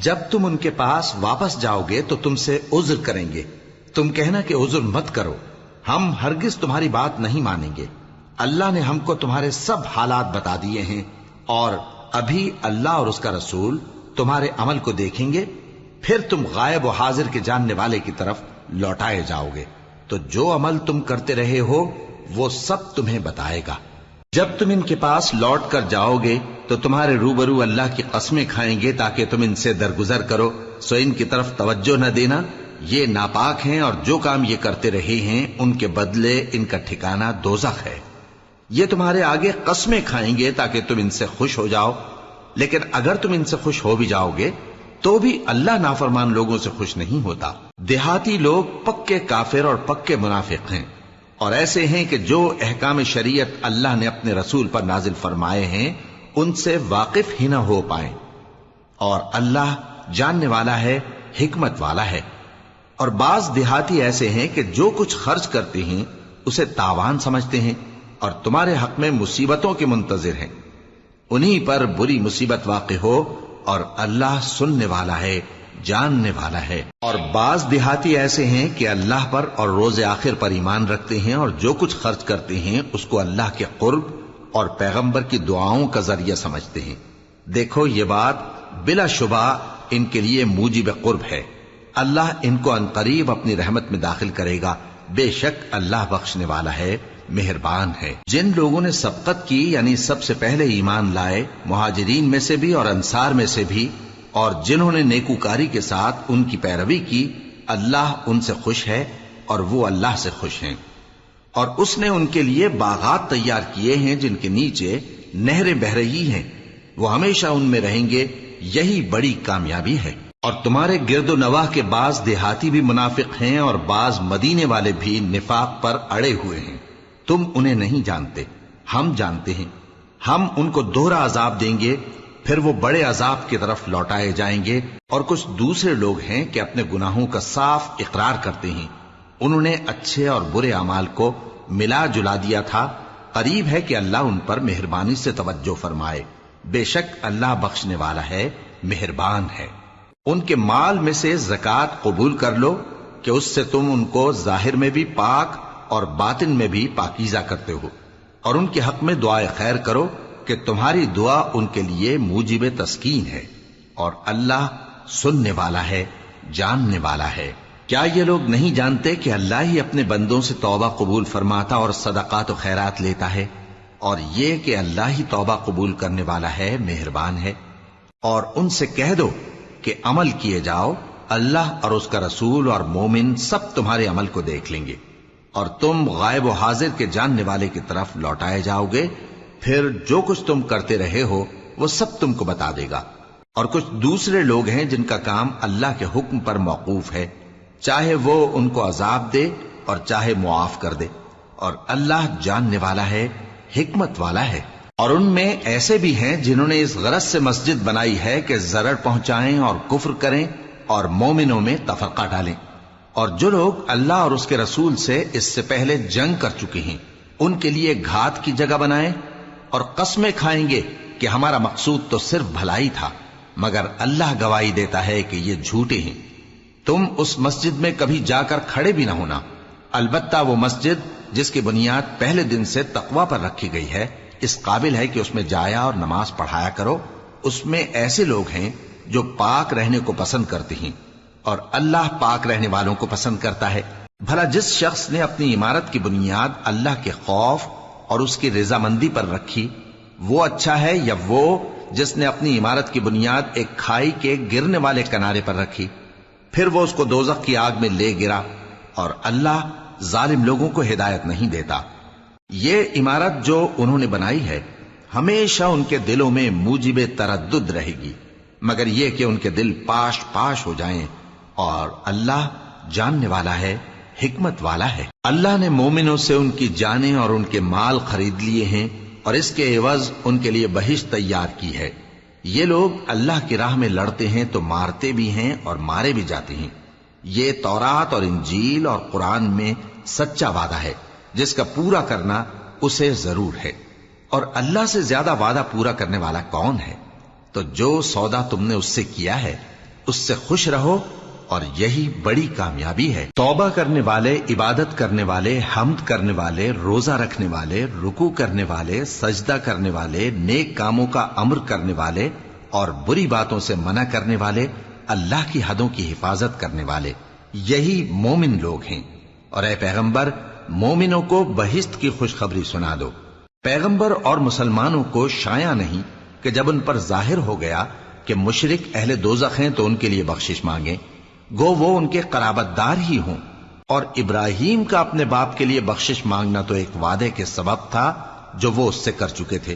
جب تم ان کے پاس واپس جاؤ گے تو تم سے عذر کریں گے، تم کہنا کہ عذر مت کرو، ہم ہرگز تمہاری بات نہیں مانیں گے۔ اللہ نے ہم کو تمہارے سب حالات بتا دیے ہیں، اور ابھی اللہ اور اس کا رسول تمہارے عمل کو دیکھیں گے، پھر تم غائب و حاضر کے جاننے والے کی طرف لوٹائے جاؤ گے، تو جو عمل تم کرتے رہے ہو وہ سب تمہیں بتائے گا۔ جب تم ان کے پاس لوٹ کر جاؤ گے تو تمہارے روبرو اللہ کی قسمیں کھائیں گے تاکہ تم ان سے درگزر کرو، سو ان کی طرف توجہ نہ دینا، یہ ناپاک ہیں اور جو کام یہ کرتے رہے ہیں ان کے بدلے ان کا ٹھکانہ دوزخ ہے۔ یہ تمہارے آگے قسمیں کھائیں گے تاکہ تم ان سے خوش ہو جاؤ، لیکن اگر تم ان سے خوش ہو بھی جاؤ گے تو بھی اللہ نافرمان لوگوں سے خوش نہیں ہوتا۔ دیہاتی لوگ پکے کافر اور پکے منافق ہیں، اور ایسے ہیں کہ جو احکام شریعت اللہ نے اپنے رسول پر نازل فرمائے ہیں ان سے واقف ہی نہ ہو پائیں، اور اللہ جاننے والا ہے، حکمت والا ہے۔ اور بعض دیہاتی ایسے ہیں کہ جو کچھ خرچ کرتے ہیں اسے تاوان سمجھتے ہیں اور تمہارے حق میں مصیبتوں کے منتظر ہیں، انہی پر بری مصیبت واقع ہو، اور اللہ سننے والا ہے، جاننے والا ہے۔ اور بعض دیہاتی ایسے ہیں کہ اللہ پر اور روز آخر پر ایمان رکھتے ہیں، اور جو کچھ خرچ کرتے ہیں اس کو اللہ کے قرب اور پیغمبر کی دعاؤں کا ذریعہ سمجھتے ہیں۔ دیکھو یہ بات بلا شبہ ان کے لیے موجب قرب ہے، اللہ ان کو عنقریب اپنی رحمت میں داخل کرے گا، بے شک اللہ بخشنے والا ہے، مہربان ہے۔ جن لوگوں نے سبقت کی یعنی سب سے پہلے ایمان لائے، مہاجرین میں سے بھی اور انصار میں سے بھی، اور جنہوں نے نیکوکاری کے ساتھ ان کی پیروی کی، اللہ ان سے خوش ہے اور وہ اللہ سے خوش ہیں۔ اور اس نے ان کے لیے باغات تیار کیے ہیں جن کے نیچے نہریں بہ رہی ہیں، وہ ہمیشہ ان میں رہیں گے، یہی بڑی کامیابی ہے۔ اور تمہارے گرد و نواح کے بعض دیہاتی بھی منافق ہیں اور بعض مدینے والے بھی نفاق پر اڑے ہوئے ہیں، تم انہیں نہیں جانتے، ہم جانتے ہیں۔ ہم ان کو دوہرا عذاب دیں گے، پھر وہ بڑے عذاب کی طرف لوٹائے جائیں گے۔ اور کچھ دوسرے لوگ ہیں کہ اپنے گناہوں کا صاف اقرار کرتے ہیں، انہوں نے اچھے اور برے اعمال کو ملا جلا دیا تھا، قریب ہے کہ اللہ ان پر مہربانی سے توجہ فرمائے، بے شک اللہ بخشنے والا ہے، مہربان ہے۔ ان کے مال میں سے زکوٰۃ قبول کر لو کہ اس سے تم ان کو ظاہر میں بھی پاک اور باطن میں بھی پاکیزہ کرتے ہو، اور ان کے حق میں دعائے خیر کرو کہ تمہاری دعا ان کے لیے موجب تسکین ہے، اور اللہ سننے والا ہے، جاننے والا ہے۔ کیا یہ لوگ نہیں جانتے کہ اللہ ہی اپنے بندوں سے توبہ قبول فرماتا اور صدقات و خیرات لیتا ہے، اور یہ کہ اللہ ہی توبہ قبول کرنے والا ہے، مہربان ہے۔ اور ان سے کہہ دو کہ عمل کیے جاؤ، اللہ اور اس کا رسول اور مومن سب تمہارے عمل کو دیکھ لیں گے، اور تم غائب و حاضر کے جاننے والے کی طرف لوٹائے جاؤ گے، پھر جو کچھ تم کرتے رہے ہو وہ سب تم کو بتا دے گا۔ اور کچھ دوسرے لوگ ہیں جن کا کام اللہ کے حکم پر موقوف ہے، چاہے وہ ان کو عذاب دے اور چاہے معاف کر دے، اور اللہ جاننے والا ہے، حکمت والا ہے۔ اور ان میں ایسے بھی ہیں جنہوں نے اس غرض سے مسجد بنائی ہے کہ ضرر پہنچائیں اور کفر کریں اور مومنوں میں تفرقہ ڈالیں، اور جو لوگ اللہ اور اس کے رسول سے اس سے پہلے جنگ کر چکے ہیں ان کے لیے گھات کی جگہ بنائیں، اور قسمیں کھائیں گے کہ ہمارا مقصود تو صرف بھلائی تھا، مگر اللہ گواہی دیتا ہے کہ یہ جھوٹے ہیں۔ تم اس مسجد میں کبھی جا کر کھڑے بھی نہ ہونا، البتہ وہ مسجد جس کی بنیاد پہلے دن سے تقوی پر رکھی گئی ہے اس قابل ہے کہ اس میں جایا اور نماز پڑھایا کرو۔ اس میں ایسے لوگ ہیں جو پاک رہنے کو پسند کرتے ہیں، اور اللہ پاک رہنے والوں کو پسند کرتا ہے۔ بھلا جس شخص نے اپنی عمارت کی بنیاد اللہ کے خوف اور اس کی رضامندی پر رکھی، وہ اچھا ہے یا وہ جس نے اپنی عمارت کی بنیاد ایک کھائی کے گرنے والے کنارے پر رکھی، پھر وہ اس کو دوزخ کی آگ میں لے گرا، اور اللہ ظالم لوگوں کو ہدایت نہیں دیتا۔ یہ عمارت جو انہوں نے بنائی ہے ہمیشہ ان کے دلوں میں موجب تردد رہے گی، مگر یہ کہ ان کے دل پاش پاش ہو جائیں، اور اللہ جاننے والا ہے، حکمت والا ہے۔ اللہ نے مومنوں سے ان کی جانیں اور ان کے مال خرید لیے ہیں، اور اس کے عوض ان کے لیے بہشت تیار کی ہے۔ یہ لوگ اللہ کی راہ میں لڑتے ہیں تو مارتے بھی ہیں اور مارے بھی جاتے ہیں۔ یہ تورات اور انجیل اور قرآن میں سچا وعدہ ہے جس کا پورا کرنا اسے ضرور ہے، اور اللہ سے زیادہ وعدہ پورا کرنے والا کون ہے؟ تو جو سودا تم نے اس سے کیا ہے اس سے خوش رہو اور یہی بڑی کامیابی ہے۔ توبہ کرنے والے، عبادت کرنے والے، حمد کرنے والے، روزہ رکھنے والے، رکوع کرنے والے، سجدہ کرنے والے، نیک کاموں کا امر کرنے والے اور بری باتوں سے منع کرنے والے، اللہ کی حدوں کی حفاظت کرنے والے، یہی مومن لوگ ہیں۔ اور اے پیغمبر، مومنوں کو بہشت کی خوشخبری سنا دو۔ پیغمبر اور مسلمانوں کو شایع نہیں کہ جب ان پر ظاہر ہو گیا کہ مشرک اہل دوزخ ہیں تو ان کے لیے بخشش مانگیں، گو وہ ان کے قرابت دار ہی ہوں۔ اور ابراہیم کا اپنے باپ کے لیے بخشش مانگنا تو ایک وعدے کے سبب تھا جو وہ اس سے کر چکے تھے،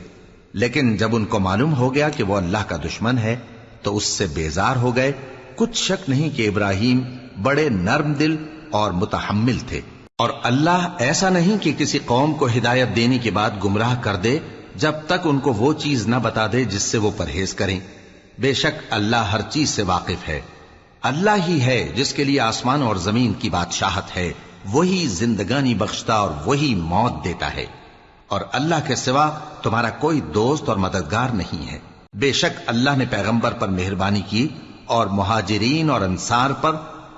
لیکن جب ان کو معلوم ہو گیا کہ وہ اللہ کا دشمن ہے تو اس سے بیزار ہو گئے۔ کچھ شک نہیں کہ ابراہیم بڑے نرم دل اور متحمل تھے، اور اللہ ایسا نہیں کہ کسی قوم کو ہدایت دینے کے بعد گمراہ کر دے جب تک ان کو وہ چیز نہ بتا دے جس سے وہ پرہیز کریں۔ بے شک اللہ ہر چیز سے واقف ہے۔ اللہ ہی ہے جس کے لیے آسمان اور زمین کی بادشاہت ہے، وہی زندگانی بخشتا اور وہی موت دیتا ہے، اور اللہ کے سوا تمہارا کوئی دوست اور مددگار نہیں ہے۔ بے شک اللہ نے پیغمبر پر مہربانی کی اور مہاجرین اور انصار پر،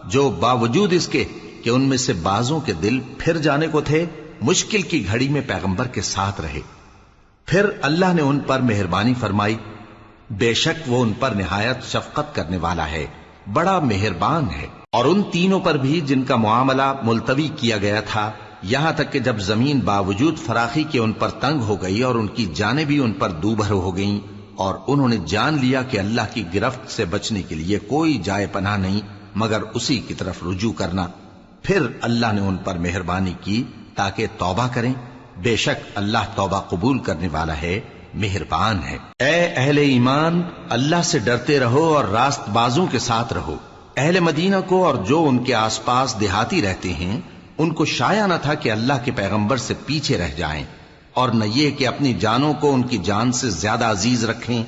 جو باوجود اس کے کہ ان میں سے بعضوں کے دل پھر جانے کو تھے، مشکل کی گھڑی میں پیغمبر کے ساتھ رہے۔ پھر اللہ نے ان پر مہربانی فرمائی، بے شک وہ ان پر نہایت شفقت کرنے والا ہے، بڑا مہربان ہے۔ اور ان تینوں پر بھی جن کا معاملہ ملتوی کیا گیا تھا، یہاں تک کہ جب زمین باوجود فراخی کے ان پر تنگ ہو گئی اور ان کی جانیں بھی ان پر دوبھر ہو گئیں، اور انہوں نے جان لیا کہ اللہ کی گرفت سے بچنے کے لیے کوئی جائے پناہ نہیں مگر اسی کی طرف رجوع کرنا، پھر اللہ نے ان پر مہربانی کی تاکہ توبہ کریں۔ بے شک اللہ توبہ قبول کرنے والا ہے، مہربان ہے۔ اے اہل ایمان، اللہ سے ڈرتے رہو اور راست بازوں کے ساتھ رہو۔ اہل مدینہ کو اور جو ان کے آس پاس دیہاتی رہتے ہیں، ان کو شایع نہ تھا کہ اللہ کے پیغمبر سے پیچھے رہ جائیں، اور نہ یہ کہ اپنی جانوں کو ان کی جان سے زیادہ عزیز رکھیں۔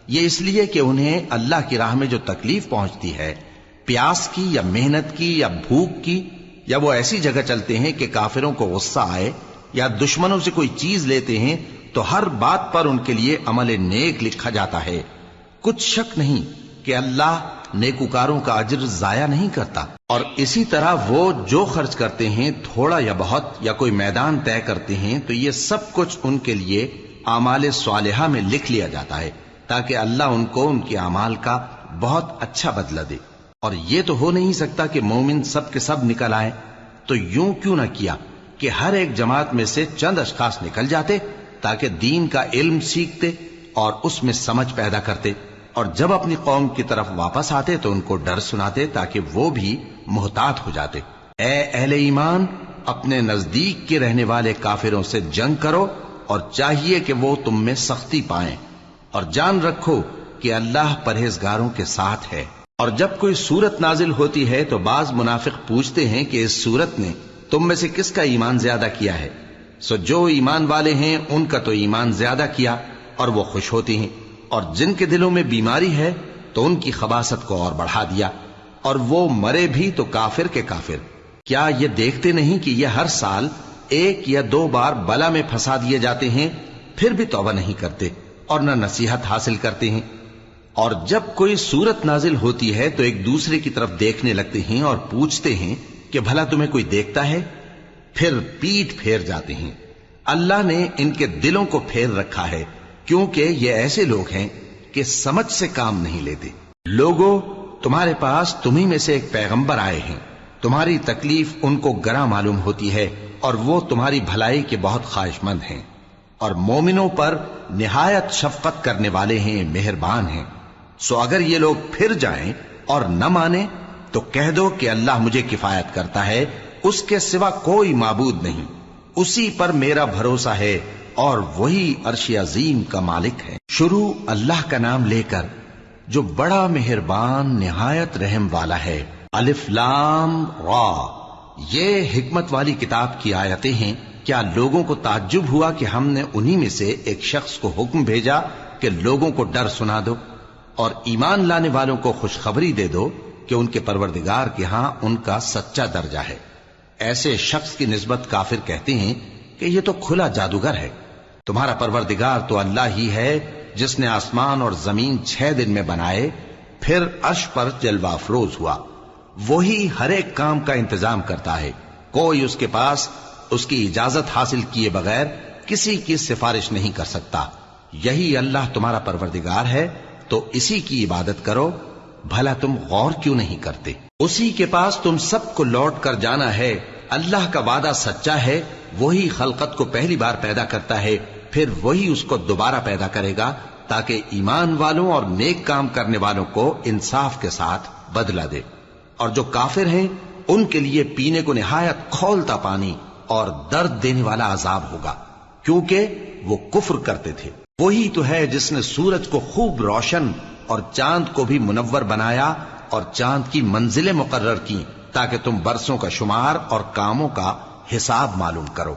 یہ اس لیے کہ انہیں اللہ کی راہ میں جو تکلیف پہنچتی ہے، پیاس کی یا محنت کی یا بھوک کی، یا وہ ایسی جگہ چلتے ہیں کہ کافروں کو غصہ آئے، یا دشمنوں سے کوئی چیز لیتے ہیں، تو ہر بات پر ان کے لیے عمل نیک لکھا جاتا ہے۔ کچھ شک نہیں کہ اللہ نیکوکاروں کا اجر ضائع نہیں کرتا۔ اور اسی طرح وہ جو خرچ کرتے ہیں، تھوڑا یا بہت، یا کوئی میدان طے کرتے ہیں، تو یہ سب کچھ ان کے لیے اعمال صالحہ میں لکھ لیا جاتا ہے، تاکہ اللہ ان کو ان کے اعمال کا بہت اچھا بدلہ دے۔ اور یہ تو ہو نہیں سکتا کہ مومن سب کے سب نکل آئیں، تو یوں کیوں نہ کیا کہ ہر ایک جماعت میں سے چند اشخاص نکل جاتے تاکہ دین کا علم سیکھتے اور اس میں سمجھ پیدا کرتے، اور جب اپنی قوم کی طرف واپس آتے تو ان کو ڈر سناتے تاکہ وہ بھی محتاط ہو جاتے۔ اے اہل ایمان، اپنے نزدیک کے رہنے والے کافروں سے جنگ کرو، اور چاہیے کہ وہ تم میں سختی پائیں، اور جان رکھو کہ اللہ پرہیزگاروں کے ساتھ ہے۔ اور جب کوئی سورت نازل ہوتی ہے تو بعض منافق پوچھتے ہیں کہ اس سورت نے تم میں سے کس کا ایمان زیادہ کیا ہے؟ سو جو ایمان والے ہیں ان کا تو ایمان زیادہ کیا، اور وہ خوش ہوتے ہیں، اور جن کے دلوں میں بیماری ہے تو ان کی خباثت کو اور بڑھا دیا، اور وہ مرے بھی تو کافر کے کافر۔ کیا یہ دیکھتے نہیں کہ یہ ہر سال 1 یا 2 بار بلا میں پھنسا دیے جاتے ہیں، پھر بھی توبہ نہیں کرتے اور نہ نصیحت حاصل کرتے ہیں؟ اور جب کوئی سورت نازل ہوتی ہے تو ایک دوسرے کی طرف دیکھنے لگتے ہیں اور پوچھتے ہیں کہ بھلا تمہیں کوئی دیکھتا ہے؟ پھر پیٹ پھیر جاتے ہیں۔ اللہ نے ان کے دلوں کو پھیر رکھا ہے، کیونکہ یہ ایسے لوگ ہیں کہ سمجھ سے کام نہیں لیتے۔ لوگوں، تمہارے پاس تمہیں میں سے ایک پیغمبر آئے ہیں، تمہاری تکلیف ان کو گراں معلوم ہوتی ہے، اور وہ تمہاری بھلائی کے بہت خواہش مند ہیں، اور مومنوں پر نہایت شفقت کرنے والے ہیں، مہربان ہیں۔ سو اگر یہ لوگ پھر جائیں اور نہ مانیں تو کہہ دو کہ اللہ مجھے کفایت کرتا ہے، اس کے سوا کوئی معبود نہیں، اسی پر میرا بھروسہ ہے، اور وہی عرش عظیم کا مالک ہے۔ شروع اللہ کا نام لے کر جو بڑا مہربان نہایت رحم والا ہے۔ الف لام را، یہ حکمت والی کتاب کی آیتیں ہیں۔ کیا لوگوں کو تعجب ہوا کہ ہم نے انہی میں سے ایک شخص کو حکم بھیجا کہ لوگوں کو ڈر سنا دو، اور ایمان لانے والوں کو خوشخبری دے دو کہ ان کے پروردگار کے ہاں ان کا سچا درجہ ہے۔ ایسے شخص کی نسبت کافر کہتے ہیں کہ یہ تو کھلا جادوگر ہے۔ تمہارا پروردگار تو اللہ ہی ہے جس نے آسمان اور زمین 6 دن میں بنائے، پھر عرش پر جلوہ افروز ہوا۔ وہی ہر ایک کام کا انتظام کرتا ہے، کوئی اس کے پاس اس کی اجازت حاصل کیے بغیر کسی کی سفارش نہیں کر سکتا۔ یہی اللہ تمہارا پروردگار ہے، تو اسی کی عبادت کرو، بھلا تم غور کیوں نہیں کرتے؟ اسی کے پاس تم سب کو لوٹ کر جانا ہے۔ اللہ کا وعدہ سچا ہے، وہی خلقت کو پہلی بار پیدا کرتا ہے، پھر وہی اس کو دوبارہ پیدا کرے گا تاکہ ایمان والوں اور نیک کام کرنے والوں کو انصاف کے ساتھ بدلہ دے، اور جو کافر ہیں ان کے لیے پینے کو نہایت کھولتا پانی اور درد دینے والا عذاب ہوگا، کیونکہ وہ کفر کرتے تھے۔ وہی تو ہے جس نے سورج کو خوب روشن اور چاند کو بھی منور بنایا اور چاند کی منزلیں مقرر کی تاکہ تم برسوں کا شمار اور کاموں کا حساب معلوم کرو۔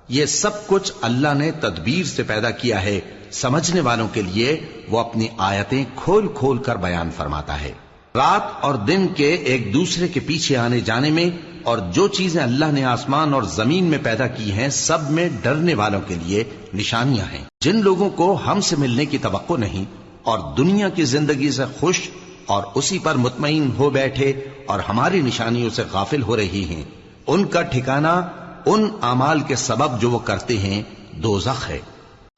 یہ سب کچھ اللہ نے تدبیر سے پیدا کیا ہے، سمجھنے والوں کے لیے وہ اپنی آیتیں کھول کھول کر بیان فرماتا ہے۔ رات اور دن کے ایک دوسرے کے پیچھے آنے جانے میں اور جو چیزیں اللہ نے آسمان اور زمین میں پیدا کی ہیں سب میں ڈرنے والوں کے لیے نشانیاں ہیں۔ جن لوگوں کو ہم سے ملنے کی توقع نہیں اور دنیا کی زندگی سے خوش اور اسی پر مطمئن ہو بیٹھے اور ہماری نشانیوں سے غافل ہو رہی ہیں، ان کا ٹھکانہ ان اعمال کے سبب جو وہ کرتے ہیں دوزخ ہے۔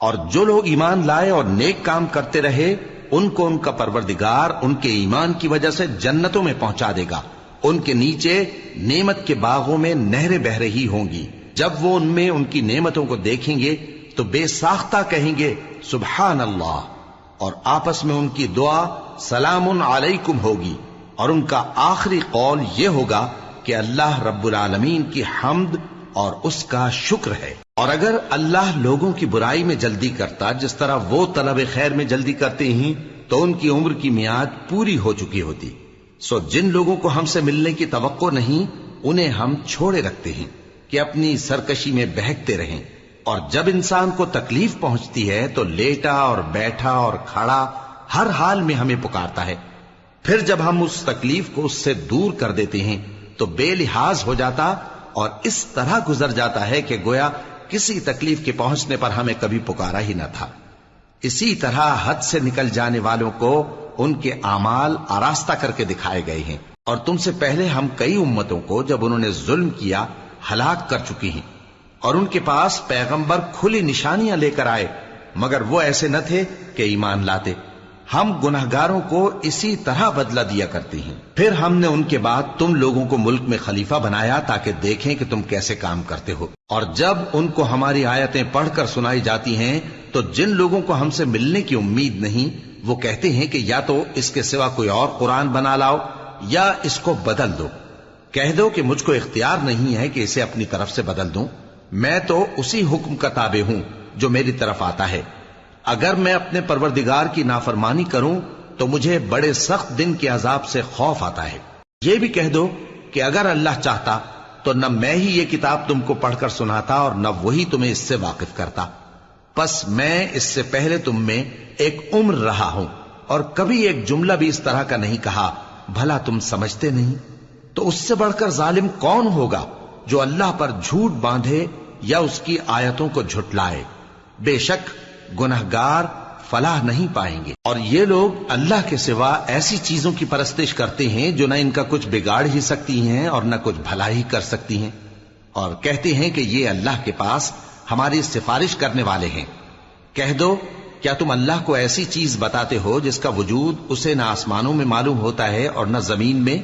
اور جو لوگ ایمان لائے اور نیک کام کرتے رہے ان کو ان کا پروردگار ان کے ایمان کی وجہ سے جنتوں میں پہنچا دے گا، ان کے نیچے نعمت کے باغوں میں نہریں بہہ رہی ہوں گی۔ جب وہ ان میں ان کی نعمتوں کو دیکھیں گے تو بے ساختہ کہیں گے سبحان اللہ، اور آپس میں ان کی دعا سلام علیکم ہوگی، اور ان کا آخری قول یہ ہوگا کہ اللہ رب العالمین کی حمد اور اس کا شکر ہے۔ اور اگر اللہ لوگوں کی برائی میں جلدی کرتا جس طرح وہ طلب خیر میں جلدی کرتے ہیں تو ان کی عمر کی میعاد پوری ہو چکی ہوتی۔ سو جن لوگوں کو ہم سے ملنے کی توقع نہیں انہیں ہم چھوڑے رکھتے ہیں کہ اپنی سرکشی میں بہکتے رہیں، اور جب انسان کو تکلیف پہنچتی ہے تو لیٹا اور بیٹھا اور کھڑا ہر حال میں ہمیں پکارتا ہے، پھر جب ہم اس تکلیف کو اس سے دور کر دیتے ہیں تو بے لحاظ ہو جاتا اور اس طرح گزر جاتا ہے کہ گویا کسی تکلیف کے پہنچنے پر ہمیں کبھی پکارا ہی نہ تھا۔ اسی طرح حد سے نکل جانے والوں کو ان کے اعمال آراستہ کر کے دکھائے گئے ہیں، اور تم سے پہلے ہم کئی امتوں کو جب انہوں نے ظلم کیا ہلاک کر چکی ہیں، اور ان کے پاس پیغمبر کھلی نشانیاں لے کر آئے مگر وہ ایسے نہ تھے کہ ایمان لاتے۔ ہم گناہگاروں کو اسی طرح بدلہ دیا کرتے ہیں۔ پھر ہم نے ان کے بعد تم لوگوں کو ملک میں خلیفہ بنایا تاکہ دیکھیں کہ تم کیسے کام کرتے ہو، اور جب ان کو ہماری آیتیں پڑھ کر سنائی جاتی ہیں تو جن لوگوں کو ہم سے ملنے کی امید نہیں وہ کہتے ہیں کہ یا تو اس کے سوا کوئی اور قرآن بنا لاؤ یا اس کو بدل دو۔ کہہ دو کہ مجھ کو اختیار نہیں ہے کہ اسے اپنی طرف سے بدل دوں، میں تو اسی حکم کا تابع ہوں جو میری طرف آتا ہے۔ اگر میں اپنے پروردگار کی نافرمانی کروں تو مجھے بڑے سخت دن کے عذاب سے خوف آتا ہے۔ یہ بھی کہہ دو کہ اگر اللہ چاہتا تو نہ میں ہی یہ کتاب تم کو پڑھ کر سناتا اور نہ وہی تمہیں اس سے واقف کرتا، پس میں اس سے پہلے تم میں ایک عمر رہا ہوں اور کبھی ایک جملہ بھی اس طرح کا نہیں کہا، بھلا تم سمجھتے نہیں؟ تو اس سے بڑھ کر ظالم کون ہوگا جو اللہ پر جھوٹ باندھے یا اس کی آیتوں کو جھٹلائے؟ بے شک گنہگار فلاح نہیں پائیں گے۔ اور یہ لوگ اللہ کے سوا ایسی چیزوں کی پرستش کرتے ہیں جو نہ ان کا کچھ بگاڑ ہی سکتی ہیں اور نہ کچھ بھلا ہی کر سکتی ہیں، اور کہتے ہیں کہ یہ اللہ کے پاس ہماری سفارش کرنے والے ہیں۔ کہہ دو کیا تم اللہ کو ایسی چیز بتاتے ہو جس کا وجود اسے نہ آسمانوں میں معلوم ہوتا ہے اور نہ زمین میں؟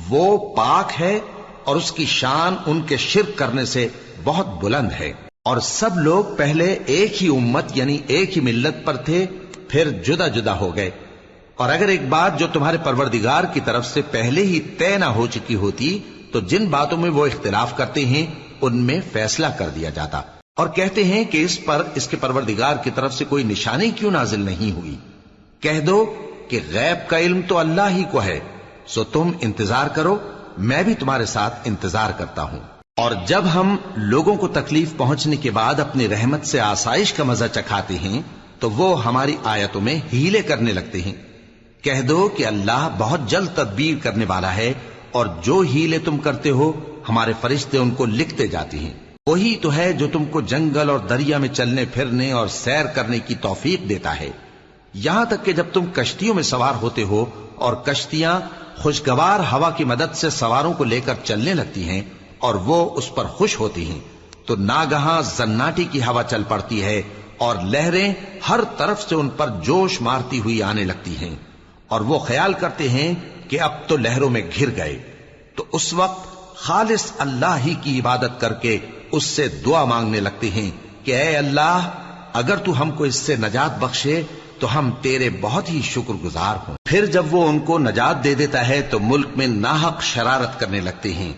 وہ پاک ہے اور اس کی شان ان کے شرک کرنے سے بہت بلند ہے۔ اور سب لوگ پہلے ایک ہی امت یعنی ایک ہی ملت پر تھے، پھر جدا جدا ہو گئے، اور اگر ایک بات جو تمہارے پروردگار کی طرف سے پہلے ہی طے نہ ہو چکی ہوتی تو جن باتوں میں وہ اختلاف کرتے ہیں ان میں فیصلہ کر دیا جاتا۔ اور کہتے ہیں کہ اس پر اس کے پروردگار کی طرف سے کوئی نشانی کیوں نازل نہیں ہوئی؟ کہہ دو کہ غیب کا علم تو اللہ ہی کو ہے، سو تم انتظار کرو، میں بھی تمہارے ساتھ انتظار کرتا ہوں۔ اور جب ہم لوگوں کو تکلیف پہنچنے کے بعد اپنی رحمت سے آسائش کا مزہ چکھاتے ہیں تو وہ ہماری آیتوں میں ہیلے کرنے لگتے ہیں۔ کہہ دو کہ اللہ بہت جلد تدبیر کرنے والا ہے، اور جو ہیلے تم کرتے ہو ہمارے فرشتے ان کو لکھتے جاتے ہیں۔ وہی تو ہے جو تم کو جنگل اور دریا میں چلنے پھرنے اور سیر کرنے کی توفیق دیتا ہے۔ یہاں تک کہ جب تم کشتیوں میں سوار ہوتے ہو اور کشتیاں خوشگوار ہوا کی مدد سے سواروں کو لے کر چلنے لگتی ہیں اور وہ اس پر خوش ہوتی ہیں، تو ناگہاں زناٹی کی ہوا چل پڑتی ہے اور لہریں ہر طرف سے ان پر جوش مارتی ہوئی آنے لگتی ہیں، اور وہ خیال کرتے ہیں کہ اب تو لہروں میں گھر گئے۔ تو اس وقت خالص اللہ ہی کی عبادت کر کے اس سے دعا مانگنے لگتے ہیں کہ اے اللہ، اگر تو ہم کو اس سے نجات بخشے تو ہم تیرے بہت ہی شکر گزار ہوں۔ پھر جب وہ ان کو نجات دے دیتا ہے تو ملک میں ناحق شرارت کرنے لگتے ہیں۔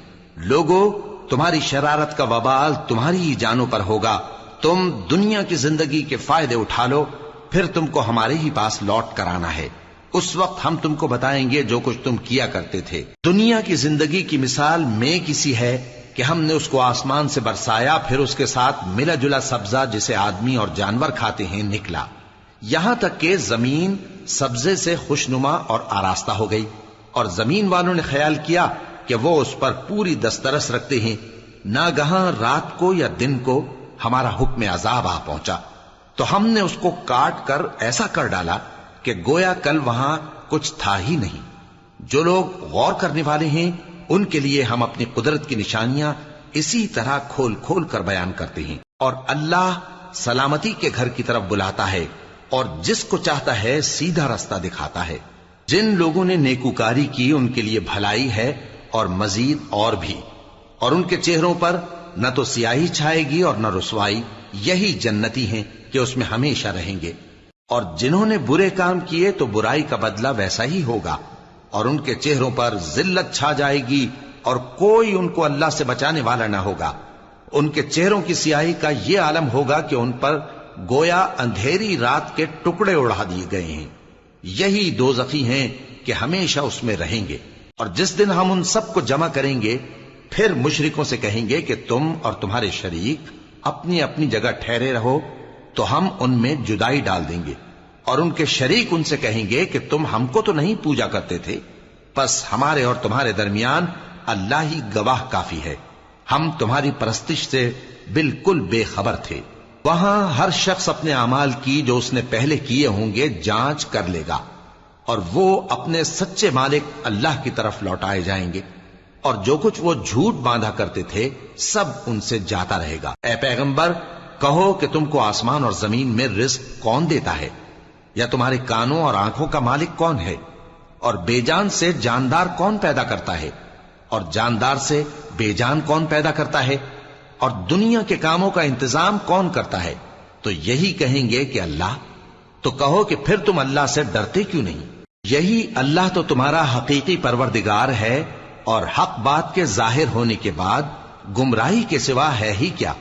لوگو، تمہاری شرارت کا وبال تمہاری ہی جانوں پر ہوگا، تم دنیا کی زندگی کے فائدے اٹھا لو، پھر تم کو ہمارے ہی پاس لوٹ کر آنا ہے، اس وقت ہم تم کو بتائیں گے جو کچھ تم کیا کرتے تھے۔ دنیا کی زندگی کی مثال میں کسی ہے کہ ہم نے اس کو آسمان سے برسایا، پھر اس کے ساتھ ملا جلا سبزہ جسے آدمی اور جانور کھاتے ہیں نکلا، یہاں تک کہ زمین سبزے سے خوشنما اور آراستہ ہو گئی، اور زمین والوں نے خیال کیا کہ وہ اس پر پوری دسترس رکھتے ہیں۔ ناگہاں رات کو یا دن کو ہمارا حکم عذاب آ پہنچا تو ہم نے اس کو کاٹ کر ایسا کر ڈالا کہ گویا کل وہاں کچھ تھا ہی نہیں۔ جو لوگ غور کرنے والے ہیں ان کے لیے ہم اپنی قدرت کی نشانیاں اسی طرح کھول کھول کر بیان کرتے ہیں۔ اور اللہ سلامتی کے گھر کی طرف بلاتا ہے اور جس کو چاہتا ہے سیدھا رستہ دکھاتا ہے۔ جن لوگوں نے نیکوکاری کی ان کے لیے بھلائی ہے اور مزید اور بھی، اور ان کے چہروں پر نہ تو سیاہی چھائے گی اور نہ رسوائی، یہی جنتی ہیں کہ اس میں ہمیشہ رہیں گے۔ اور جنہوں نے برے کام کیے تو برائی کا بدلہ ویسا ہی ہوگا، اور ان کے چہروں پر ذلت چھا جائے گی اور کوئی ان کو اللہ سے بچانے والا نہ ہوگا۔ ان کے چہروں کی سیاہی کا یہ عالم ہوگا کہ ان پر گویا اندھیری رات کے ٹکڑے اڑا دیے گئے ہیں۔ یہی دوزخی ہیں کہ ہمیشہ اس میں رہیں گے۔ اور جس دن ہم ان سب کو جمع کریں گے پھر مشرکوں سے کہیں گے کہ تم اور تمہارے شریک اپنی اپنی جگہ ٹھہرے رہو، تو ہم ان میں جدائی ڈال دیں گے، اور ان کے شریک ان سے کہیں گے کہ تم ہم کو تو نہیں پوجا کرتے تھے، پس ہمارے اور تمہارے درمیان اللہ ہی گواہ کافی ہے، ہم تمہاری پرستش سے بالکل بے خبر تھے۔ وہاں ہر شخص اپنے اعمال کی جو اس نے پہلے کیے ہوں گے جانچ کر لے گا، اور وہ اپنے سچے مالک اللہ کی طرف لوٹائے جائیں گے، اور جو کچھ وہ جھوٹ باندھا کرتے تھے سب ان سے جاتا رہے گا۔ اے پیغمبر، کہو کہ تم کو آسمان اور زمین میں رزق کون دیتا ہے، یا تمہارے کانوں اور آنکھوں کا مالک کون ہے، اور بے جان سے جاندار کون پیدا کرتا ہے، اور جاندار سے بے جان کون پیدا کرتا ہے، اور دنیا کے کاموں کا انتظام کون کرتا ہے؟ تو یہی کہیں گے کہ اللہ۔ تو کہو کہ پھر تم اللہ سے ڈرتے کیوں نہیں؟ یہی اللہ تو تمہارا حقیقی پروردگار ہے، اور حق بات کے ظاہر ہونے کے بعد گمراہی کے سوا ہے ہی کیا؟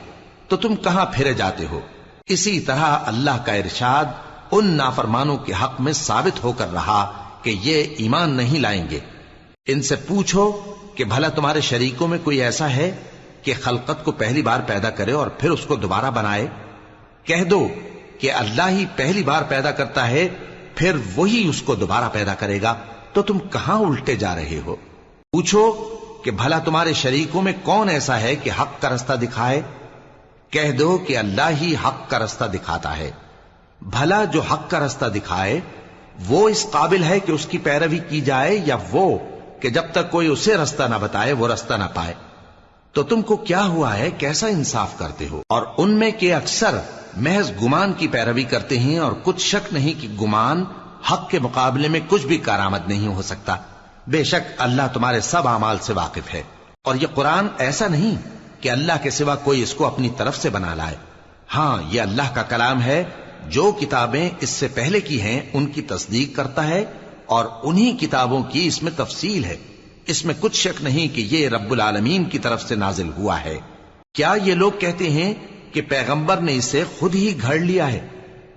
تو تم کہاں پھرے جاتے ہو؟ اسی طرح اللہ کا ارشاد ان نافرمانوں کے حق میں ثابت ہو کر رہا کہ یہ ایمان نہیں لائیں گے۔ ان سے پوچھو کہ بھلا تمہارے شریکوں میں کوئی ایسا ہے کہ خلقت کو پہلی بار پیدا کرے اور پھر اس کو دوبارہ بنائے؟ کہہ دو کہ اللہ ہی پہلی بار پیدا کرتا ہے، پھر وہی اس کو دوبارہ پیدا کرے گا، تو تم کہاں الٹے جا رہے ہو؟ پوچھو کہ بھلا تمہارے شریکوں میں کون ایسا ہے کہ حق کا رستہ دکھائے؟ کہہ دو کہ اللہ ہی حق کا رستہ دکھاتا ہے۔ بھلا جو حق کا رستہ دکھائے وہ اس قابل ہے کہ اس کی پیروی کی جائے، یا وہ کہ جب تک کوئی اسے رستہ نہ بتائے وہ رستہ نہ پائے؟ تو تم کو کیا ہوا ہے، کیسا انصاف کرتے ہو؟ اور ان میں کے اکثر محض گمان کی پیروی کرتے ہیں، اور کچھ شک نہیں کہ گمان حق کے مقابلے میں کچھ بھی کارآمد نہیں ہو سکتا۔ بے شک اللہ تمہارے سب اعمال سے واقف ہے۔ اور یہ قرآن ایسا نہیں کہ اللہ کے سوا کوئی اس کو اپنی طرف سے بنا لائے، ہاں یہ اللہ کا کلام ہے، جو کتابیں اس سے پہلے کی ہیں ان کی تصدیق کرتا ہے، اور انہی کتابوں کی اس میں تفصیل ہے، اس میں کچھ شک نہیں کہ یہ رب العالمین کی طرف سے نازل ہوا ہے۔ کیا یہ لوگ کہتے ہیں کہ پیغمبر نے اسے خود ہی گھڑ لیا ہے؟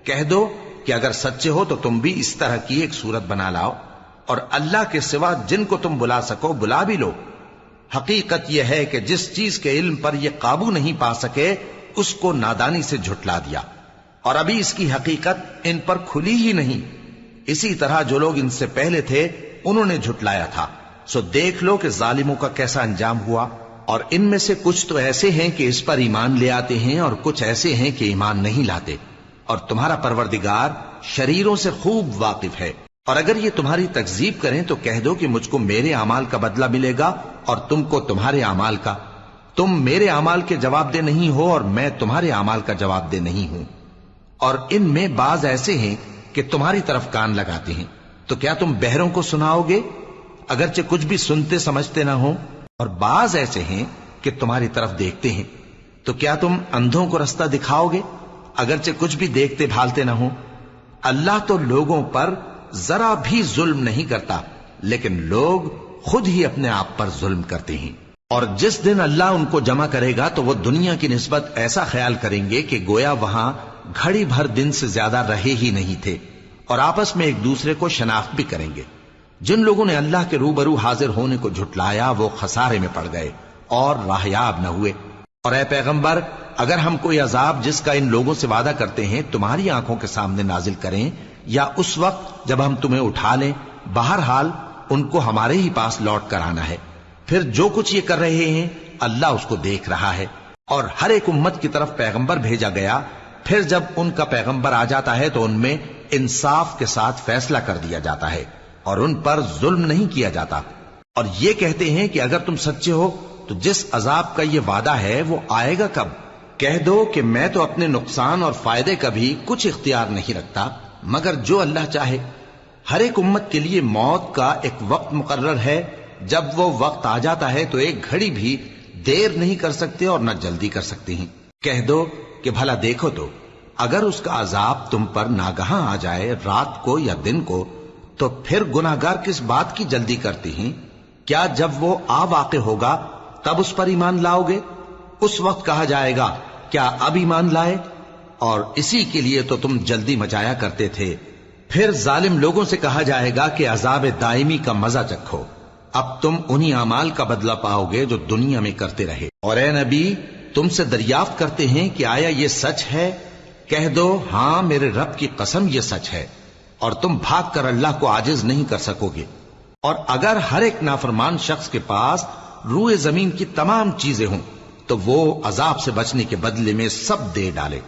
کہہ دو کہ اگر سچے ہو تو تم بھی اس طرح کی ایک صورت بنا لاؤ، اور اللہ کے سوا جن کو تم بلا سکو بلا بھی لو۔ حقیقت یہ ہے کہ جس چیز کے علم پر یہ قابو نہیں پا سکے اس کو نادانی سے جھٹلا دیا، اور ابھی اس کی حقیقت ان پر کھلی ہی نہیں۔ اسی طرح جو لوگ ان سے پہلے تھے انہوں نے جھٹلایا تھا، سو دیکھ لو کہ ظالموں کا کیسا انجام ہوا۔ اور ان میں سے کچھ تو ایسے ہیں کہ اس پر ایمان لے آتے ہیں، اور کچھ ایسے ہیں کہ ایمان نہیں لاتے، اور تمہارا پروردگار شریروں سے خوب واقف ہے۔ اور اگر یہ تمہاری تکذیب کریں تو کہہ دو کہ مجھ کو میرے اعمال کا بدلہ ملے گا اور تم کو تمہارے اعمال کا۔ تم میرے اعمال کے جواب دہ نہیں ہو اور میں تمہارے اعمال کا جواب دہ نہیں ہوں۔ اور ان میں بعض ایسے ہیں کہ تمہاری طرف کان لگاتے ہیں، تو کیا تم بہروں کو سناؤ گے اگرچہ کچھ بھی سنتے سمجھتے نہ ہو؟ اور بعض ایسے ہیں کہ تمہاری طرف دیکھتے ہیں، تو کیا تم اندھوں کو رستہ دکھاؤ گے اگرچہ کچھ بھی دیکھتے بھالتے نہ ہو؟ اللہ تو لوگوں پر ذرا بھی ظلم نہیں کرتا، لیکن لوگ خود ہی اپنے آپ پر ظلم کرتے ہیں۔ اور جس دن اللہ ان کو جمع کرے گا تو وہ دنیا کی نسبت ایسا خیال کریں گے کہ گویا وہاں گھڑی بھر دن سے زیادہ رہے ہی نہیں تھے، اور آپس میں ایک دوسرے کو شناخت بھی کریں گے۔ جن لوگوں نے اللہ کے روبرو حاضر ہونے کو جھٹلایا وہ خسارے میں پڑ گئے اور راہیاب نہ ہوئے۔ اور اے پیغمبر، اگر ہم کوئی عذاب جس کا ان لوگوں سے وعدہ کرتے ہیں تمہاری آنکھوں کے سامنے نازل کریں یا اس وقت جب ہم تمہیں اٹھا لیں، بہرحال ان کو ہمارے ہی پاس لوٹ کر آنا ہے۔ پھر جو کچھ یہ کر رہے ہیں اللہ اس کو دیکھ رہا ہے۔ اور ہر ایک امت کی طرف پیغمبر بھیجا گیا، پھر جب ان کا پیغمبر آ جاتا ہے تو ان میں انصاف کے ساتھ فیصلہ کر دیا جاتا ہے اور ان پر ظلم نہیں کیا جاتا۔ اور یہ کہتے ہیں کہ اگر تم سچے ہو تو جس عذاب کا یہ وعدہ ہے وہ آئے گا کب؟ کہہ دو کہ میں تو اپنے نقصان اور فائدے کا بھی کچھ اختیار نہیں رکھتا مگر جو اللہ چاہے۔ ہر ایک امت کے لیے موت کا ایک وقت مقرر ہے، جب وہ وقت آ جاتا ہے تو ایک گھڑی بھی دیر نہیں کر سکتے اور نہ جلدی کر سکتے ہیں۔ کہہ دو کہ بھلا دیکھو تو اگر اس کا عذاب تم پر ناگہاں آ جائے رات کو یا دن کو تو پھر گناہگار کس بات کی جلدی کرتے ہیں؟ کیا جب وہ آ واقع ہوگا تب اس پر ایمان لاؤ گے؟ اس وقت کہا جائے گا کیا اب ایمان لائے؟ اور اسی کے لیے تو تم جلدی مچایا کرتے تھے۔ پھر ظالم لوگوں سے کہا جائے گا کہ عذاب دائمی کا مزہ چکھو، اب تم انہی اعمال کا بدلہ پاؤ گے جو دنیا میں کرتے رہے۔ اور اے نبی، تم سے دریافت کرتے ہیں کہ آیا یہ سچ ہے؟ کہہ دو ہاں میرے رب کی قسم یہ سچ ہے، اور تم بھاگ کر اللہ کو عاجز نہیں کر سکو گے۔ اور اگر ہر ایک نافرمان شخص کے پاس روئے زمین کی تمام چیزیں ہوں تو وہ عذاب سے بچنے کے بدلے میں سب دے ڈالے،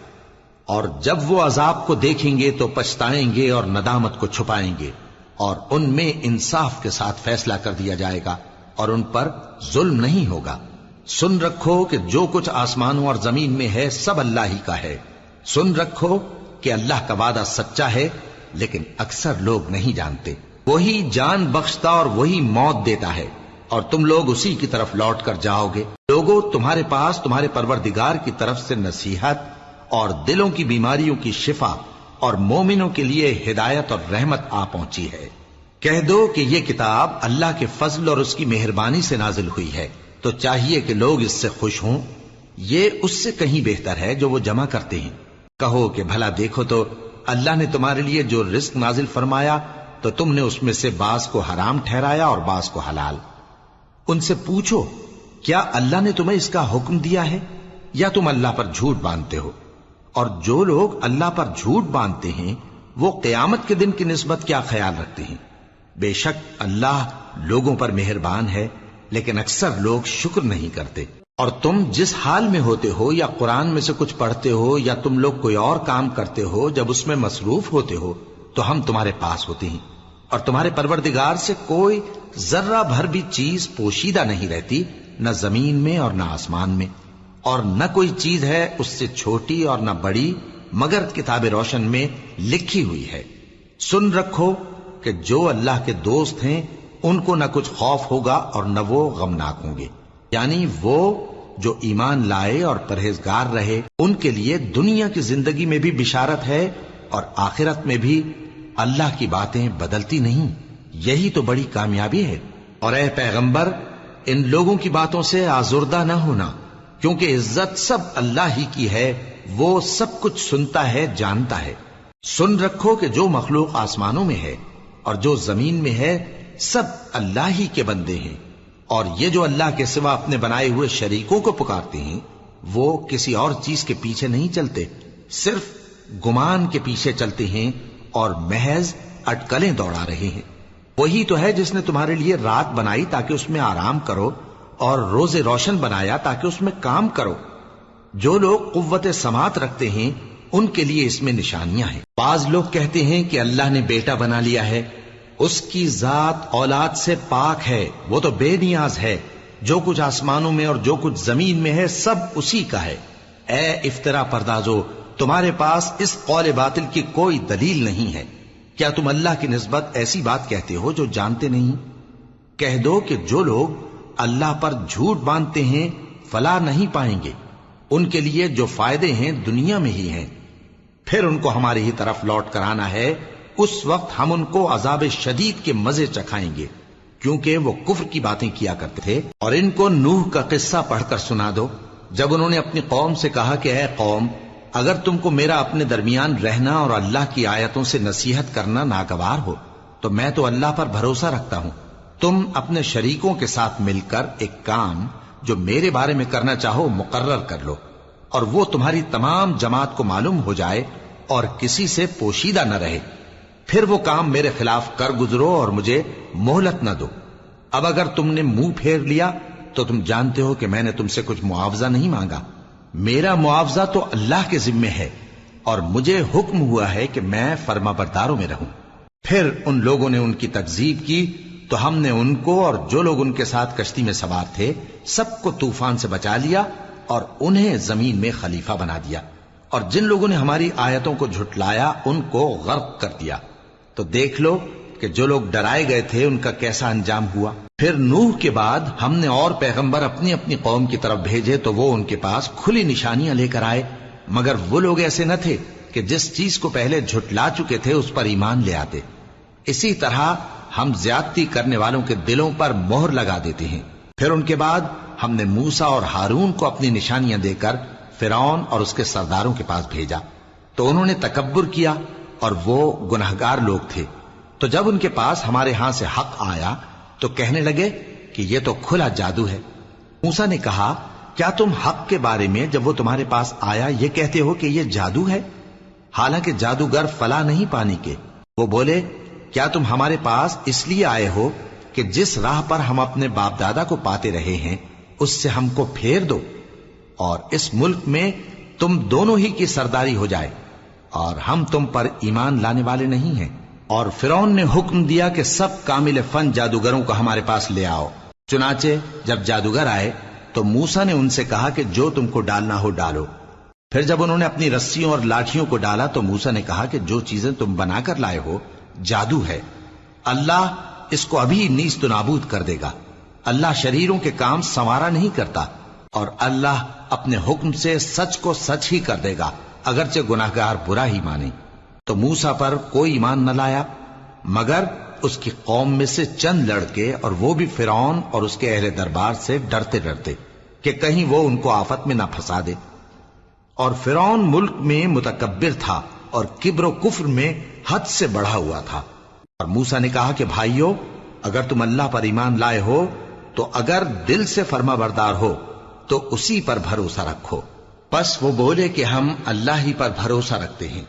اور جب وہ عذاب کو دیکھیں گے تو پچھتائیں گے اور ندامت کو چھپائیں گے، اور ان میں انصاف کے ساتھ فیصلہ کر دیا جائے گا اور ان پر ظلم نہیں ہوگا۔ سن رکھو کہ جو کچھ آسمانوں اور زمین میں ہے سب اللہ ہی کا ہے۔ سن رکھو کہ اللہ کا وعدہ سچا ہے، لیکن اکثر لوگ نہیں جانتے۔ وہی جان بخشتا اور وہی موت دیتا ہے، اور تم لوگ اسی کی طرف لوٹ کر جاؤ گے۔ لوگوں، تمہارے پاس تمہارے پروردگار کی طرف سے نصیحت اور دلوں کی بیماریوں کی شفا اور مومنوں کے لیے ہدایت اور رحمت آ پہنچی ہے۔ کہہ دو کہ یہ کتاب اللہ کے فضل اور اس کی مہربانی سے نازل ہوئی ہے، تو چاہیے کہ لوگ اس سے خوش ہوں۔ یہ اس سے کہیں بہتر ہے جو وہ جمع کرتے ہیں۔ کہو کہ بھلا دیکھو تو اللہ نے تمہارے لیے جو رزق نازل فرمایا تو تم نے اس میں سے بعض کو حرام ٹھہرایا اور بعض کو حلال۔ ان سے پوچھو کیا اللہ نے تمہیں اس کا حکم دیا ہے یا تم اللہ پر جھوٹ باندھتے ہو؟ اور جو لوگ اللہ پر جھوٹ باندھتے ہیں وہ قیامت کے دن کی نسبت کیا خیال رکھتے ہیں؟ بے شک اللہ لوگوں پر مہربان ہے، لیکن اکثر لوگ شکر نہیں کرتے۔ اور تم جس حال میں ہوتے ہو یا قرآن میں سے کچھ پڑھتے ہو یا تم لوگ کوئی اور کام کرتے ہو، جب اس میں مصروف ہوتے ہو تو ہم تمہارے پاس ہوتے ہیں، اور تمہارے پروردگار سے کوئی ذرہ بھر بھی چیز پوشیدہ نہیں رہتی، نہ زمین میں اور نہ آسمان میں، اور نہ کوئی چیز ہے اس سے چھوٹی اور نہ بڑی مگر کتاب روشن میں لکھی ہوئی ہے۔ سن رکھو کہ جو اللہ کے دوست ہیں ان کو نہ کچھ خوف ہوگا اور نہ وہ غمناک ہوں گے، یعنی وہ جو ایمان لائے اور پرہیزگار رہے ان کے لیے دنیا کی زندگی میں بھی بشارت ہے اور آخرت میں بھی۔ اللہ کی باتیں بدلتی نہیں، یہی تو بڑی کامیابی ہے۔ اور اے پیغمبر، ان لوگوں کی باتوں سے آزردہ نہ ہونا، کیونکہ عزت سب اللہ ہی کی ہے، وہ سب کچھ سنتا ہے، جانتا ہے۔ سن رکھو کہ جو مخلوق آسمانوں میں ہے اور جو زمین میں ہے سب اللہ ہی کے بندے ہیں، اور یہ جو اللہ کے سوا اپنے بنائے ہوئے شریکوں کو پکارتے ہیں وہ کسی اور چیز کے پیچھے نہیں چلتے، صرف گمان کے پیچھے چلتے ہیں اور محض اٹکلیں دوڑا رہے ہیں۔ وہی تو ہے جس نے تمہارے لیے رات بنائی تاکہ اس میں آرام کرو اور روز روشن بنایا تاکہ اس میں کام کرو۔ جو لوگ قوت سماعت رکھتے ہیں ان کے لیے اس میں نشانیاں ہیں۔ بعض لوگ کہتے ہیں کہ اللہ نے بیٹا بنا لیا ہے، اس کی ذات اولاد سے پاک ہے، وہ تو بے نیاز ہے، جو کچھ آسمانوں میں اور جو کچھ زمین میں ہے سب اسی کا ہے۔ اے افترا پردازو، تمہارے پاس اس قول باطل کی کوئی دلیل نہیں ہے، کیا تم اللہ کی نسبت ایسی بات کہتے ہو جو جانتے نہیں؟ کہہ دو کہ جو لوگ اللہ پر جھوٹ باندھتے ہیں فلاح نہیں پائیں گے، ان کے لیے جو فائدے ہیں دنیا میں ہی ہیں، پھر ان کو ہماری ہی طرف لوٹ کر آنا ہے، اس وقت ہم ان کو عذاب شدید کے مزے چکھائیں گے، کیونکہ وہ کفر کی باتیں کیا کرتے تھے۔ اور ان کو نوح کا قصہ پڑھ کر سنا دو، جب انہوں نے اپنی قوم سے کہا کہ اے قوم، اگر تم کو میرا اپنے درمیان رہنا اور اللہ کی آیتوں سے نصیحت کرنا ناگوار ہو تو میں تو اللہ پر بھروسہ رکھتا ہوں، تم اپنے شریکوں کے ساتھ مل کر ایک کام جو میرے بارے میں کرنا چاہو مقرر کر لو، اور وہ تمہاری تمام جماعت کو معلوم ہو جائے اور کسی سے پوشیدہ نہ رہے، پھر وہ کام میرے خلاف کر گزرو اور مجھے مہلت نہ دو۔ اب اگر تم نے منہ پھیر لیا تو تم جانتے ہو کہ میں نے تم سے کچھ معاوضہ نہیں مانگا، میرا معاوضہ تو اللہ کے ذمے ہے، اور مجھے حکم ہوا ہے کہ میں فرما برداروں میں رہوں۔ پھر ان لوگوں نے ان کی تکذیب کی تو ہم نے ان کو اور جو لوگ ان کے ساتھ کشتی میں سوار تھے سب کو طوفان سے بچا لیا اور انہیں زمین میں خلیفہ بنا دیا، اور جن لوگوں نے ہماری آیتوں کو جھٹلایا ان کو غرق کر دیا۔ تو دیکھ لو کہ جو لوگ ڈرائے گئے تھے ان کا کیسا انجام ہوا۔ پھر نوح کے بعد ہم نے اور پیغمبر اپنی اپنی قوم کی طرف بھیجے تو وہ ان کے پاس کھلی نشانیاں لے کر آئے، مگر وہ لوگ ایسے نہ تھے کہ جس چیز کو پہلے جھٹلا چکے تھے اس پر ایمان لے آتے۔ اسی طرح ہم زیادتی کرنے والوں کے دلوں پر مہر لگا دیتے ہیں۔ پھر ان کے بعد ہم نے موسیٰ اور ہارون کو اپنی نشانیاں دے کر فرعون اور اس کے سرداروں کے پاس بھیجا، تو انہوں نے تکبر کیا اور وہ گناہگار لوگ تھے۔ تو جب ان کے پاس ہمارے ہاں سے حق آیا تو کہنے لگے کہ یہ تو کھلا جادو ہے۔ موسیٰ نے کہا کیا تم حق کے بارے میں جب وہ تمہارے پاس آیا یہ کہتے ہو کہ یہ جادو ہے، حالانکہ جادوگر فلاح نہیں پانے کے؟ وہ بولے کیا تم ہمارے پاس اس لیے آئے ہو کہ جس راہ پر ہم اپنے باپ دادا کو پاتے رہے ہیں اس سے ہم کو پھیر دو، اور اس ملک میں تم دونوں ہی کی سرداری ہو جائے، اور ہم تم پر ایمان لانے والے نہیں ہیں؟ اور فرعون نے حکم دیا کہ سب کامل فن جادوگروں کو ہمارے پاس لے آؤ۔ چنانچہ جب جادوگر آئے تو موسیٰ نے ان سے کہا کہ جو تم کو ڈالنا ہو ڈالو۔ پھر جب انہوں نے اپنی رسیوں اور لاٹھیوں کو ڈالا تو موسیٰ نے کہا کہ جو چیزیں تم بنا کر لائے ہو جادو ہے، اللہ اس کو ابھی نیست و نابود کر دے گا۔ اللہ شریروں کے کام سنوارا نہیں کرتا، اور اللہ اپنے حکم سے سچ کو سچ ہی کر دے گا اگرچہ گناہگار برا ہی مانے۔ تو موسیٰ پر کوئی ایمان نہ لایا مگر اس کی قوم میں سے چند لڑکے، اور وہ بھی فرعون اور اس کے اہل دربار سے ڈرتے ڈرتے کہ کہیں وہ ان کو آفت میں نہ پھنسا دے۔ اور فرعون ملک میں متکبر تھا اور کبر و کفر میں حد سے بڑھا ہوا تھا۔ اور موسیٰ نے کہا کہ بھائیو، اگر تم اللہ پر ایمان لائے ہو تو اگر دل سے فرما بردار ہو تو اسی پر بھروسہ رکھو۔ پس وہ بولے کہ ہم اللہ ہی پر بھروسہ رکھتے ہیں۔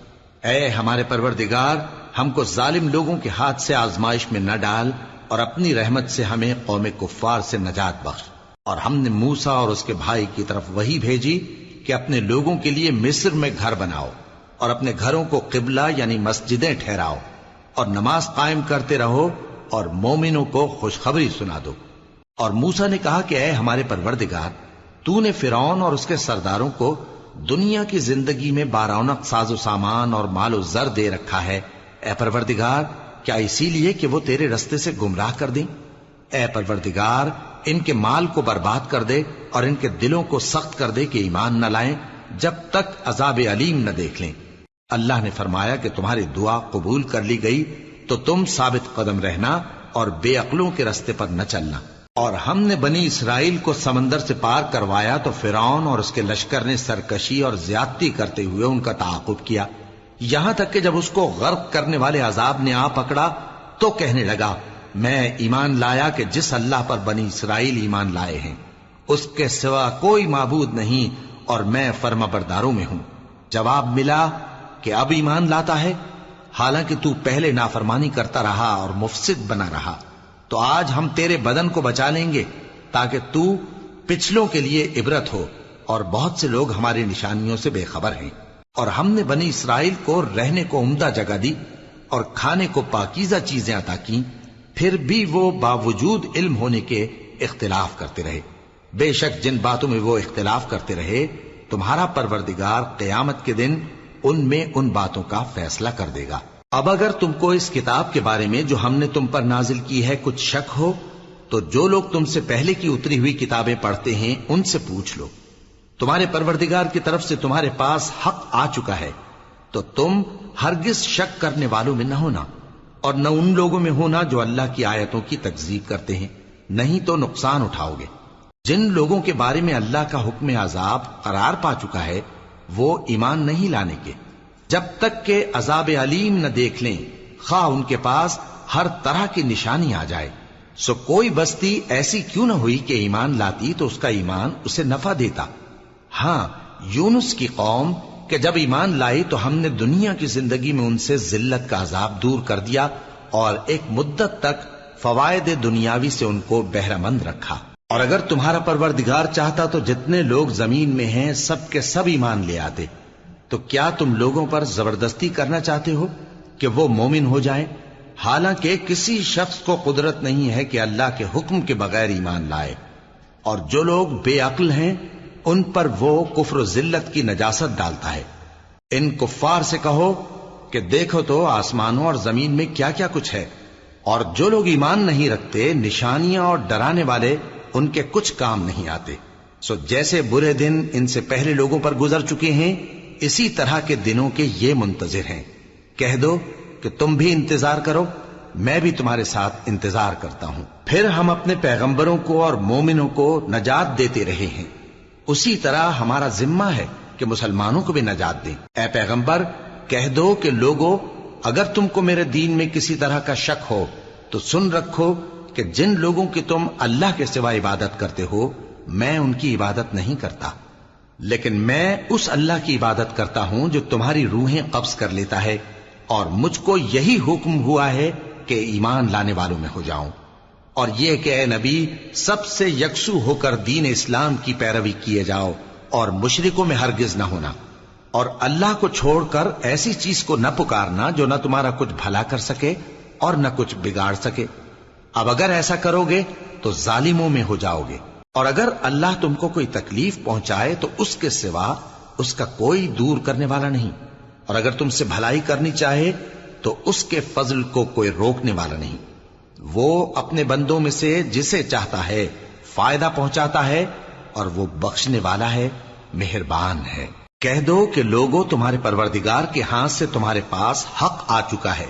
اے ہمارے پروردگار، ہم کو ظالم لوگوں کے ہاتھ سے آزمائش میں نہ ڈال، اور اپنی رحمت سے ہمیں قوم کفار سے نجات بخش۔ اور ہم نے موسیٰ اور اس کے بھائی کی طرف وحی بھیجی کہ اپنے لوگوں کے لیے مصر میں گھر بناؤ، اور اپنے گھروں کو قبلہ یعنی مسجدیں ٹھہراؤ، اور نماز قائم کرتے رہو، اور مومنوں کو خوشخبری سنا دو۔ اور موسیٰ نے کہا کہ اے ہمارے پروردگار، تو نے فرعون اور اس کے سرداروں کو دنیا کی زندگی میں بارونق ساز و سامان اور مال و زر دے رکھا ہے، اے پروردگار کیا اسی لیے کہ وہ تیرے رستے سے گمراہ کر دیں؟ اے پروردگار ان کے مال کو برباد کر دے اور ان کے دلوں کو سخت کر دے کہ ایمان نہ لائیں جب تک عذاب علیم نہ دیکھ لیں۔ اللہ نے فرمایا کہ تمہاری دعا قبول کر لی گئی تو تم ثابت قدم رہنا اور بے عقلوں کے رستے پر نہ چلنا۔ اور ہم نے بنی اسرائیل کو سمندر سے پار کروایا تو فرعون اور اس کے لشکر نے سرکشی اور زیادتی کرتے ہوئے ان کا تعاقب کیا، یہاں تک کہ جب اس کو غرق کرنے والے عذاب نے آ پکڑا تو کہنے لگا میں ایمان لایا کہ جس اللہ پر بنی اسرائیل ایمان لائے ہیں اس کے سوا کوئی معبود نہیں، اور میں فرما برداروں میں ہوں۔ جواب ملا کہ اب ایمان لاتا ہے، حالانکہ تو پہلے نافرمانی کرتا رہا اور مفسد بنا رہا، تو آج ہم تیرے بدن کو بچا لیں گے تاکہ تو پچھلوں کے لیے عبرت ہو، اور بہت سے لوگ ہماری نشانیوں سے بے خبر ہیں۔ اور ہم نے بنی اسرائیل کو رہنے کو عمدہ جگہ دی اور کھانے کو پاکیزہ چیزیں عطا کی، پھر بھی وہ باوجود علم ہونے کے اختلاف کرتے رہے۔ بے شک جن باتوں میں وہ اختلاف کرتے رہے تمہارا پروردگار قیامت کے دن ان میں ان باتوں کا فیصلہ کر دے گا۔ اب اگر تم کو اس کتاب کے بارے میں جو ہم نے تم پر نازل کی ہے کچھ شک ہو تو جو لوگ تم سے پہلے کی اتری ہوئی کتابیں پڑھتے ہیں ان سے پوچھ لو، تمہارے پروردگار کی طرف سے تمہارے پاس حق آ چکا ہے تو تم ہرگز شک کرنے والوں میں نہ ہونا، اور نہ ان لوگوں میں ہونا جو اللہ کی آیتوں کی تکذیب کرتے ہیں، نہیں تو نقصان اٹھاؤ گے۔ جن لوگوں کے بارے میں اللہ کا حکم عذاب قرار پا چکا ہے وہ ایمان نہیں لانے کے جب تک کہ عذاب علیم نہ دیکھ لیں، خواہ ان کے پاس ہر طرح کی نشانی آ جائے۔ سو کوئی بستی ایسی کیوں نہ ہوئی کہ ایمان لاتی تو اس کا ایمان اسے نفع دیتا۔ ہاں، یونس کی قوم کہ جب ایمان لائی تو ہم نے دنیا کی زندگی میں ان سے ذلت کا عذاب دور کر دیا اور ایک مدت تک فوائد دنیاوی سے ان کو بہرہ مند رکھا۔ اور اگر تمہارا پروردگار چاہتا تو جتنے لوگ زمین میں ہیں سب کے سب ایمان لے آتے، تو کیا تم لوگوں پر زبردستی کرنا چاہتے ہو کہ وہ مومن ہو جائیں؟ حالانکہ کسی شخص کو قدرت نہیں ہے کہ اللہ کے حکم کے بغیر ایمان لائے، اور جو لوگ بے عقل ہیں ان پر وہ کفر و ذلت کی نجاست ڈالتا ہے۔ ان کفار سے کہو کہ دیکھو تو آسمانوں اور زمین میں کیا کیا کچھ ہے، اور جو لوگ ایمان نہیں رکھتے نشانیاں اور ڈرانے والے ان کے کچھ کام نہیں آتے۔ سو جیسے برے دن ان سے پہلے لوگوں پر گزر چکے ہیں اسی طرح کے دنوں کے یہ منتظر ہیں۔ کہہ دو کہ تم بھی انتظار کرو، میں بھی تمہارے ساتھ انتظار کرتا ہوں۔ پھر ہم اپنے پیغمبروں کو اور مومنوں کو نجات دیتے رہے ہیں، اسی طرح ہمارا ذمہ ہے کہ مسلمانوں کو بھی نجات دیں۔ اے پیغمبر کہہ دو کہ لوگو اگر تم کو میرے دین میں کسی طرح کا شک ہو تو سن رکھو کہ جن لوگوں کی تم اللہ کے سوا عبادت کرتے ہو میں ان کی عبادت نہیں کرتا، لیکن میں اس اللہ کی عبادت کرتا ہوں جو تمہاری روحیں قبض کر لیتا ہے، اور مجھ کو یہی حکم ہوا ہے کہ ایمان لانے والوں میں ہو جاؤں، اور یہ کہ اے نبی سب سے یکسو ہو کر دین اسلام کی پیروی کیے جاؤ اور مشرکوں میں ہرگز نہ ہونا، اور اللہ کو چھوڑ کر ایسی چیز کو نہ پکارنا جو نہ تمہارا کچھ بھلا کر سکے اور نہ کچھ بگاڑ سکے۔ اب اگر ایسا کرو گے تو ظالموں میں ہو جاؤ گے، اور اگر اللہ تم کو کوئی تکلیف پہنچائے تو اس کے سوا اس کا کوئی دور کرنے والا نہیں، اور اگر تم سے بھلائی کرنی چاہے تو اس کے فضل کو کوئی روکنے والا نہیں۔ وہ اپنے بندوں میں سے جسے چاہتا ہے فائدہ پہنچاتا ہے، اور وہ بخشنے والا ہے، مہربان ہے۔ کہہ دو کہ لوگوں تمہارے پروردگار کے ہاتھ سے تمہارے پاس حق آ چکا ہے،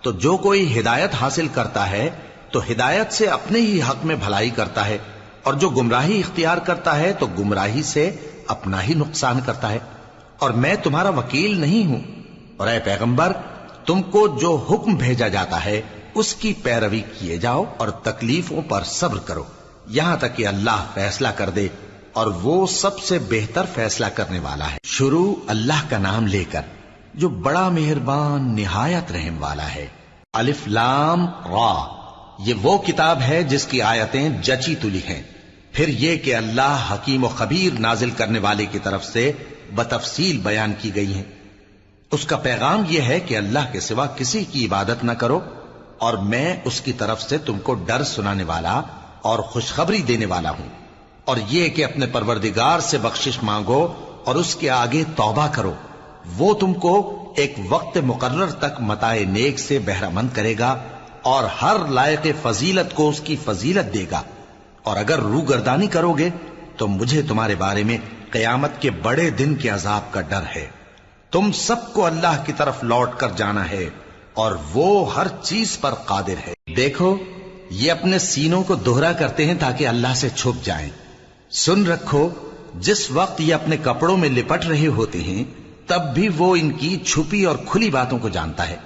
تو جو کوئی ہدایت حاصل کرتا ہے تو ہدایت سے اپنے ہی حق میں بھلائی کرتا ہے، اور جو گمراہی اختیار کرتا ہے تو گمراہی سے اپنا ہی نقصان کرتا ہے، اور میں تمہارا وکیل نہیں ہوں۔ اور اے پیغمبر تم کو جو حکم بھیجا جاتا ہے اس کی پیروی کیے جاؤ اور تکلیفوں پر صبر کرو یہاں تک کہ اللہ فیصلہ کر دے، اور وہ سب سے بہتر فیصلہ کرنے والا ہے۔ شروع اللہ کا نام لے کر جو بڑا مہربان نہایت رحم والا ہے۔ الف لام را، یہ وہ کتاب ہے جس کی آیتیں جچی تلی ہیں۔ پھر یہ کہ اللہ حکیم و خبیر نازل کرنے والے کی طرف سے بتفصیل بیان کی گئی ہیں۔ اس کا پیغام یہ ہے کہ اللہ کے سوا کسی کی عبادت نہ کرو، اور میں اس کی طرف سے تم کو ڈر سنانے والا اور خوشخبری دینے والا ہوں، اور یہ کہ اپنے پروردگار سے بخشش مانگو اور اس کے آگے توبہ کرو، وہ تم کو ایک وقت مقرر تک متاع نیک سے بہرہ مند کرے گا، اور ہر لائق فضیلت کو اس کی فضیلت دے گا۔ اور اگر روگردانی کرو گے تو مجھے تمہارے بارے میں قیامت کے بڑے دن کے عذاب کا ڈر ہے۔ تم سب کو اللہ کی طرف لوٹ کر جانا ہے، اور وہ ہر چیز پر قادر ہے۔ دیکھو یہ اپنے سینوں کو دوہرا کرتے ہیں تاکہ اللہ سے چھپ جائیں۔ سن رکھو جس وقت یہ اپنے کپڑوں میں لپٹ رہے ہوتے ہیں تب بھی وہ ان کی چھپی اور کھلی باتوں کو جانتا ہے،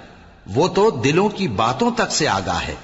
وہ تو دلوں کی باتوں تک سے آگاہ ہے۔